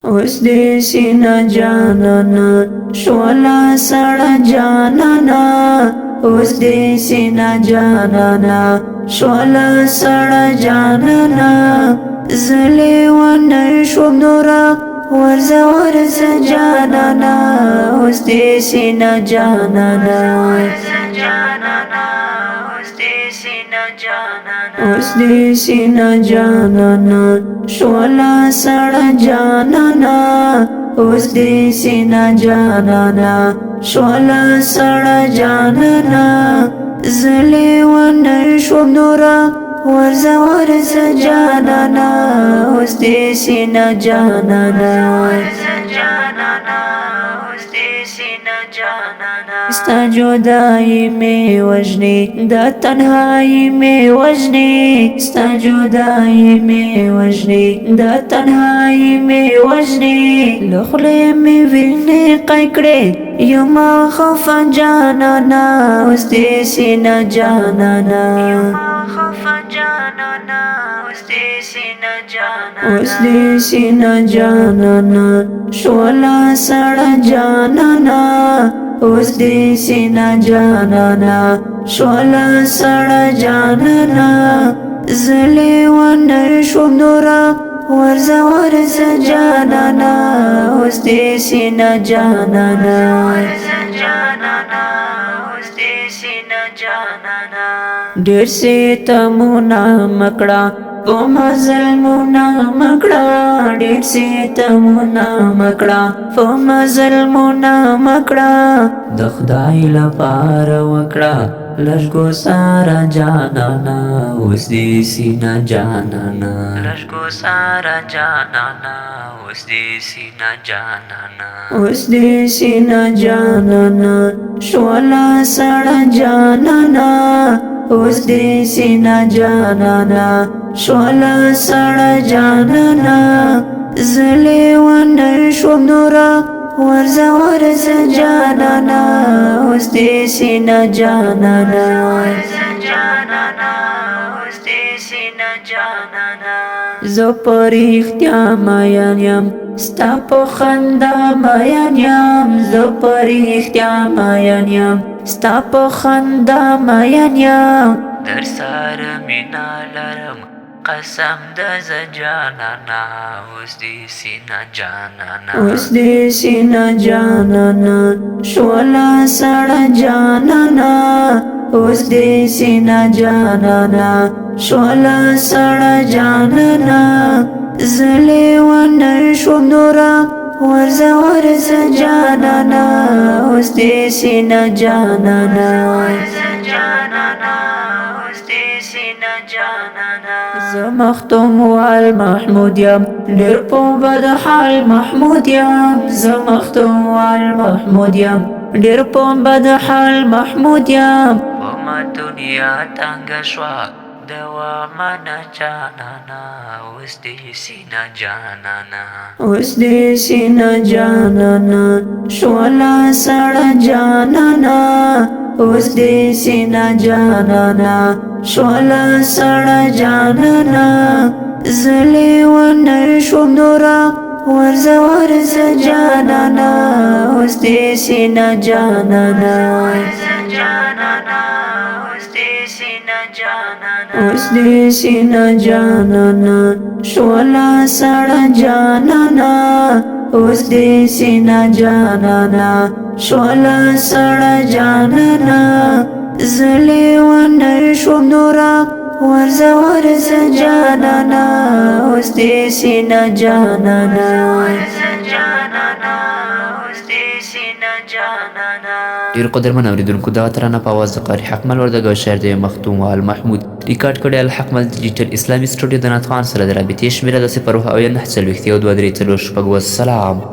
اوس دې سینه جانانا شولا سړه جانانا اوس دې سینه جانانا شولا سړه جانانا زلي ونر شوم نورا ورزه ورزه جانانا اوس دې سینه جانانا اوس دې سینه جانانا شولا سړه جانانا اوس دې سینه جانانا شولا سړه جانانا زلي ونر شوم نورا ورزه ورزه جانانا اوس دې سینه جانانا ستا جدائی میں وجنی دا تنہائی میں وجنی ستا جدائی میں وجنی دا تنہائی میں وجنی لخلے میں ویلنے قیکڑے یما خفا جانانا اس دے سینہ جانانا اس دے سینہ جانانا شولا سڑا جانانا اوس دې سینه جانانا شولا سړه جانانا زلي ونر شوم نورا ورزه ورزه جانانا اوس دې سینه جانانا ډېر ستمونه مکړه په مزل مونه مکړه ډېر ستمونه مکړه په مزل مونه مکړه د خدای لپاره وکړه لږ سارا جانانا اوس دې سینه جانانا لږ سارا جانانا اوس دې سینه جانانا اوس دې سینه جانانا شولا سړه جانانا اوس دې سینه جانانا شولا سړه جانانا زلي ونر شوم نورا ورزه ورزه جانانا اوس دې سینه جانانا زه پر اختیا مین یم ستا په خندا مین یم زه پر اختیا مین یم ستا په خندا مین یم در سره مینا لرم قسم د جانانا اوس دې سینه جانانا اوس دې سینه جانانا شولا سړه جانانا اوس دې سینه جانانا شولا سړه جانانا زلي ونر شوم نورا ورزه ورزه جانانا اوس دې سینه جانانا زه مختوم وال محمود یم ډېر په بد حال محمود یم زه مختوم وال محمود یم ډېر په بد حال محمود یم په ما دنیا تنګه شوه دوامنه جانانا اوس دې سینه جانانا اوس دې سینه جانانا شولا سړه جانانا اوس دې سینه جانانا شولا سړه جانانا زلي ونر شوم نورا ورزه ورزه جانانا اوس دې سینه جانانا اوس دې سینه جانانا شولا سړه جانانا اوس دې سینه جانانا شولا سړه جانانا زلي ونر شوم نورا ورزه ورزه جانانا اوس دې سینه جانانا ډیر قدرمن اوریدونکو دغه ترانه په اواز د قاری حکمل وردګ او شاعر د مختوم وال محمود ریکارډ کړی الحکمل ډیجیټل اسلامي سټوډیو د ناتوان سره د رابطې شمیره د 0 او 9 40 2 3 4 6 والسلام.